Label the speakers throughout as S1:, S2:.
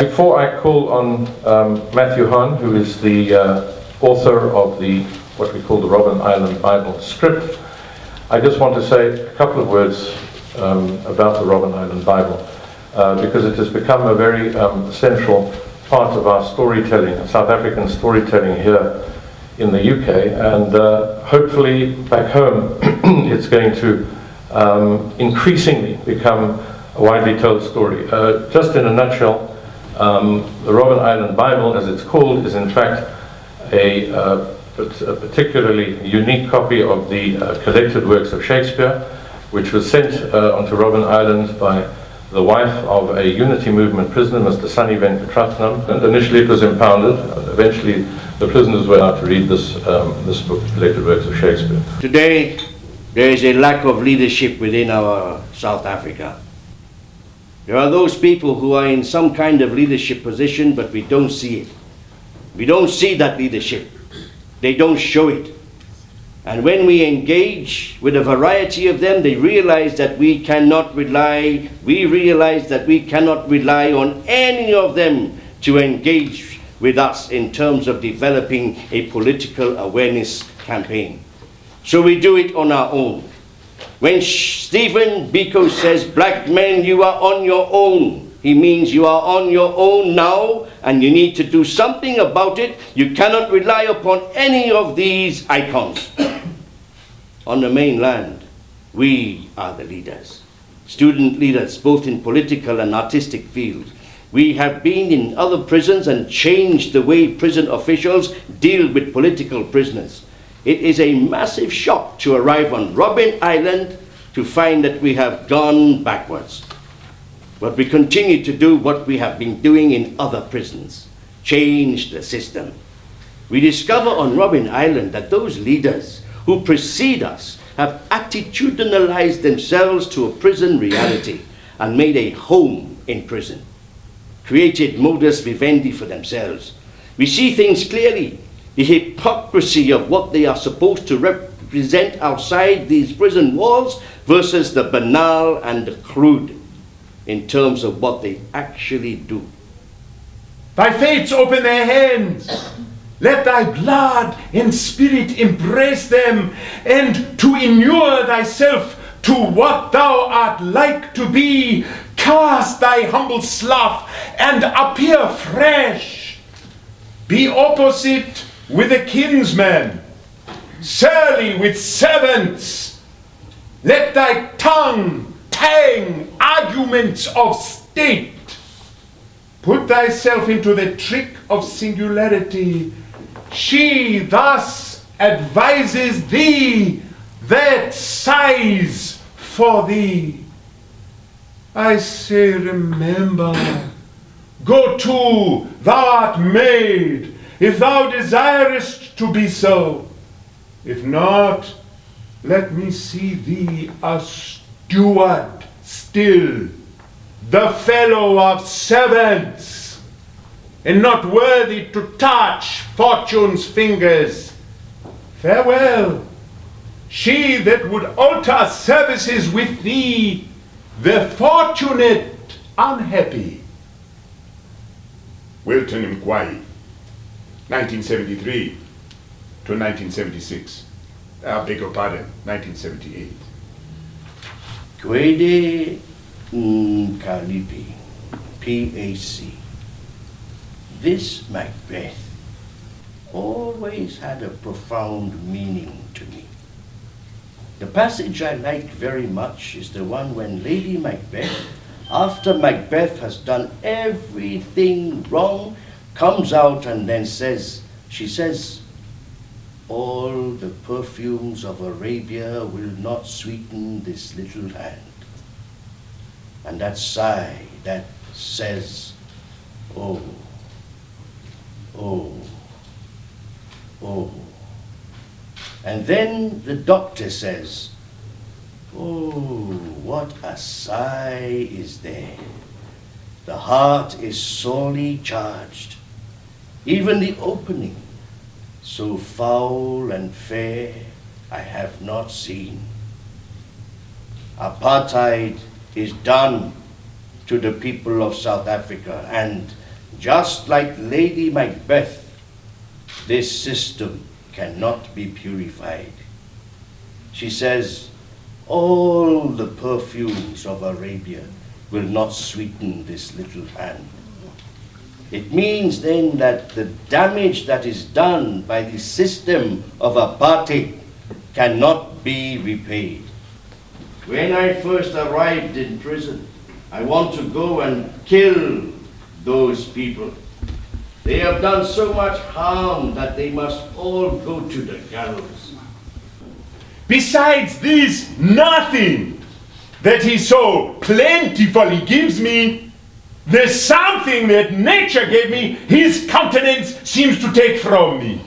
S1: Before I call on Matthew Hahn, who is the author of what we call the Robben Island Bible script, I just want to say a couple of words about the Robben Island Bible, because it has become a very central part of our storytelling, South African storytelling here in the UK, and hopefully back home it's going to increasingly become a widely told story. Just in a nutshell, the Robben Island Bible, as it's called, is in fact a particularly unique copy of the collected works of Shakespeare, which was sent onto Robben Island by the wife of a Unity Movement prisoner, Mr. Sonny Venkatrathnam. And initially it was impounded. Eventually the prisoners were allowed to read this book, Collected Works of Shakespeare.
S2: Today, there is a lack of leadership within our South Africa. There are those people who are in some kind of leadership position, but we don't see it. We don't see that leadership. They don't show it. And when we engage with a variety of them, they realize that we cannot rely on any of them to engage with us in terms of developing a political awareness campaign. So we do it on our own. When Stephen Biko says, "Black men, you are on your own," he means you are on your own now, and you need to do something about it. You cannot rely upon any of these icons. On the mainland, we are the leaders, student leaders, both in political and artistic fields. We have been in other prisons and changed the way prison officials deal with political prisoners. It is a massive shock to arrive on Robben Island to find that we have gone backwards. But we continue to do what we have been doing in other prisons, change the system. We discover on Robben Island that those leaders who precede us have attitudinalized themselves to a prison reality and made a home in prison, created modus vivendi for themselves. We see things clearly, the hypocrisy of what they are supposed to represent outside these prison walls versus the banal and the crude in terms of what they actually do.
S3: Thy fates open their hands. Let thy blood and spirit embrace them, and to inure thyself to what thou art like to be, cast thy humble slough and appear fresh. Be opposite with a kinsman, surly with servants. Let thy tongue tang arguments of state. Put thyself into the trick of singularity. She thus advises thee that sighs for thee. I say, remember, go to, thou art made, if thou desirest to be so. If not, let me see thee a steward still, the fellow of servants, and not worthy to touch fortune's fingers. Farewell, she that would alter services with thee, the fortunate unhappy. Wilton Mkwai, 1973 to 1976. I beg your pardon, 1978.
S2: Kwede Nkalipi, PAC. This Macbeth always had a profound meaning to me. The passage I like very much is the one when Lady Macbeth, after Macbeth has done everything wrong, comes out and then she says, "All the perfumes of Arabia will not sweeten this little hand." And that sigh that says, "Oh, oh, oh." And then the doctor says, "Oh, what a sigh is there. The heart is sorely charged. Even the opening, so foul and fair, I have not seen." Apartheid is done to the people of South Africa, and just like Lady Macbeth, this system cannot be purified. She says, all the perfumes of Arabia will not sweeten this little hand. It means then that the damage that is done by the system of apartheid cannot be repaid. When I first arrived in prison, I want to go and kill those people. They have done so much harm that they must all go to the gallows.
S3: Besides this, nothing that he so plentifully gives me, the something that nature gave me, his countenance seems to take from me.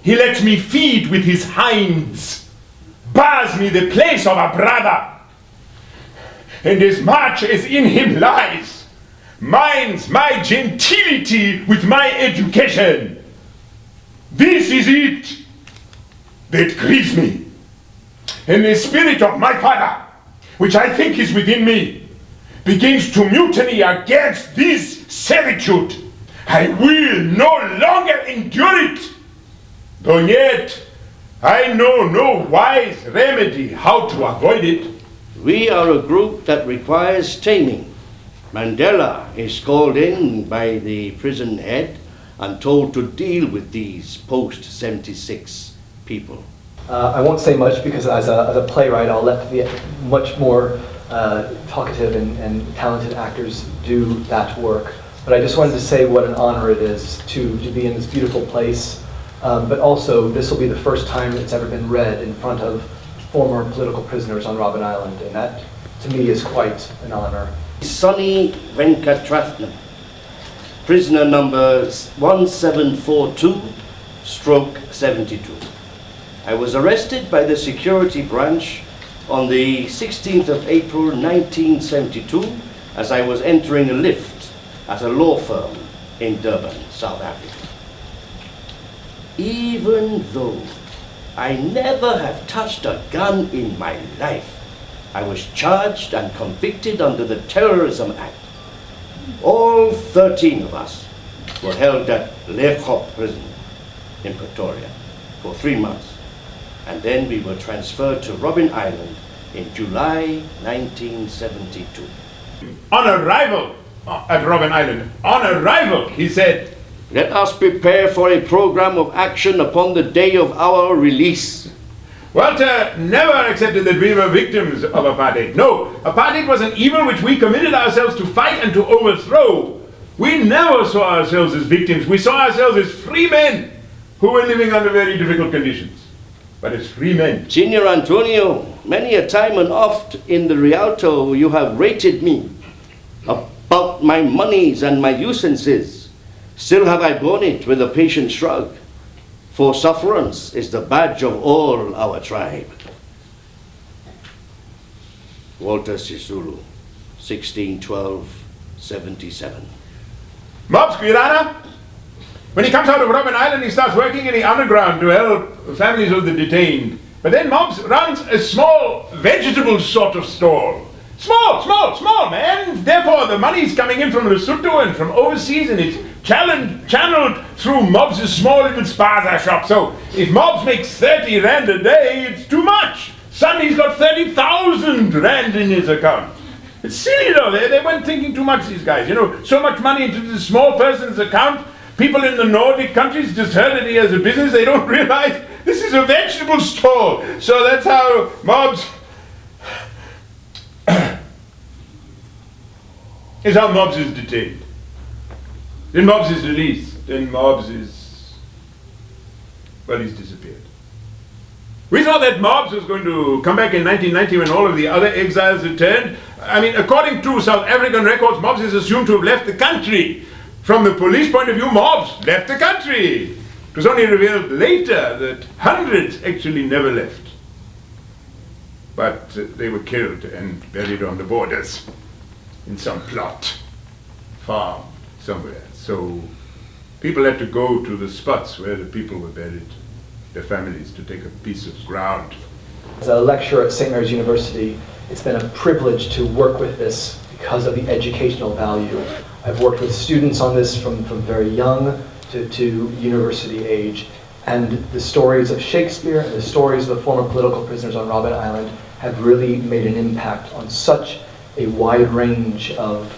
S3: He lets me feed with his hinds, bars me the place of a brother, and as much as in him lies, minds my gentility with my education. This is it that grieves me. And the spirit of my father, which I think is within me, begins to mutiny against this servitude. I will no longer endure it, though yet I know no wise remedy how to avoid it.
S2: We are a group that requires taming. Mandela is called in by the prison head and told to deal with these post-76 people.
S4: I won't say much because as a playwright, I'll let the much more talkative and talented actors do that work. But I just wanted to say what an honor it is to be in this beautiful place. But also, this will be the first time it's ever been read in front of former political prisoners on Robben Island, and that, to me, is quite an honor.
S2: Sonny Venkatrathnam, prisoner number 1742/72. I was arrested by the security branch on the 16th of April 1972 as I was entering a lift at a law firm in Durban, South Africa. Even though I never have touched a gun in my life, I was charged and convicted under the Terrorism Act. All 13 of us were held at Lekop prison in Pretoria for 3 months, and then we were transferred to Robben Island in July 1972.
S3: On arrival at Robben Island, on arrival, he said,
S2: Let us prepare for a program of action upon the day of our release.
S3: Walter never accepted that we were victims of apartheid. No, apartheid was an evil which we committed ourselves to fight and to overthrow. We never saw ourselves as victims. We saw ourselves as free men who were living under very difficult conditions, but as free men.
S2: Senior Antonio, many a time and oft in the Rialto you have rated me about my monies and my usances. Still have I borne it with a patient shrug, for sufferance is the badge of all our tribe. Walter Sisulu, 1612-77.
S3: Mobs Quirana, when he comes out of Robben Island, he starts working in the underground to help families of the detained. But then Mobs runs a small vegetable sort of stall. Small, man. Therefore, the money is coming in from Lesotho and from overseas, and it's channeled through Mobs' small little spaza shop. So if Mobs makes 30 rand a day, it's too much. Sonny's got 30,000 rand in his account. It's silly though, they weren't thinking too much, these guys. You know, so much money into this small person's account. People in the Nordic countries just heard that he has a business. They don't realize this is a vegetable stall. So that's how Mobs is how Mobs is detained. Then Mobs is released. Then Mobs is, well, he's disappeared. We thought that Mobs was going to come back in 1990 when all of the other exiles returned. I mean, according to South African records, Mobs is assumed to have left the country. From the police point of view, Mobs left the country. It was only revealed later that hundreds actually never left. But they were killed and buried on the borders in some plot farm somewhere. So people had to go to the spots where the people were buried, their families, to take a piece of ground.
S4: As a lecturer at St. Mary's University, it's been a privilege to work with this because of the educational value. I've worked with students on this from very young to university age, and the stories of Shakespeare and the stories of the former political prisoners on Robben Island have really made an impact on such a wide range of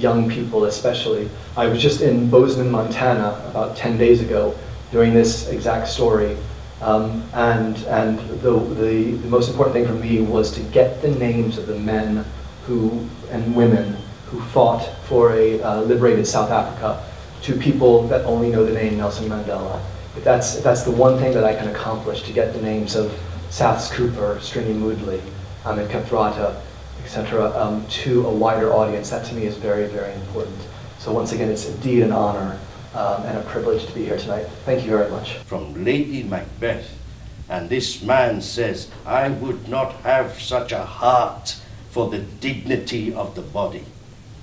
S4: young people especially. I was just in Bozeman, Montana about 10 days ago doing this exact story. And the most important thing for me was to get the names of the men and women who fought for a liberated South Africa to people that only know the name Nelson Mandela. If that's the one thing that I can accomplish, to get the names of Saths Cooper, Stringy Moodley, Amit Kathrata, etc., to a wider audience, that to me is very, very important. So once again, it's indeed an honor and a privilege to be here tonight. Thank you very much.
S2: From Lady Macbeth, and this man says, I would not have such a heart for the dignity of the body.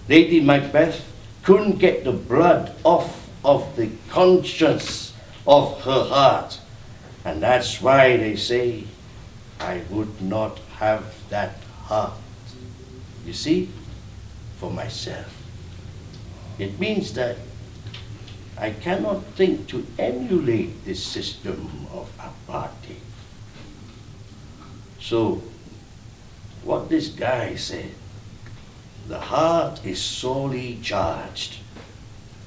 S2: Lady Macbeth couldn't get the blood off of the conscience of her heart, and that's why they say, I would not have that heart. You see, for myself. It means that I cannot think to emulate this system of apartheid. So, what this guy said, the heart is sorely charged.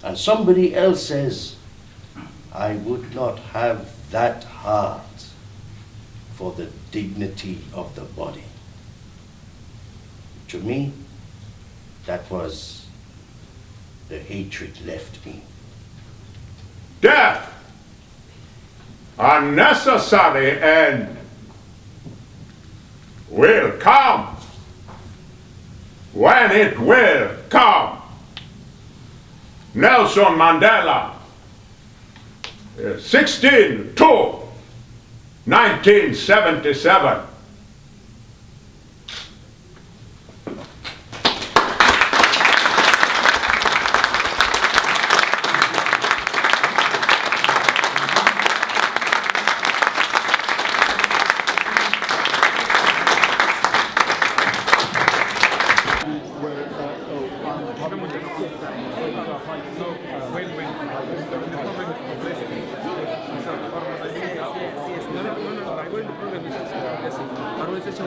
S2: And somebody else says, I would not have that heart for the dignity of the body. To me, that was the hatred left me.
S3: Death, unnecessary and will come when it will come. Nelson Mandela, 16/2/1977.
S5: Organização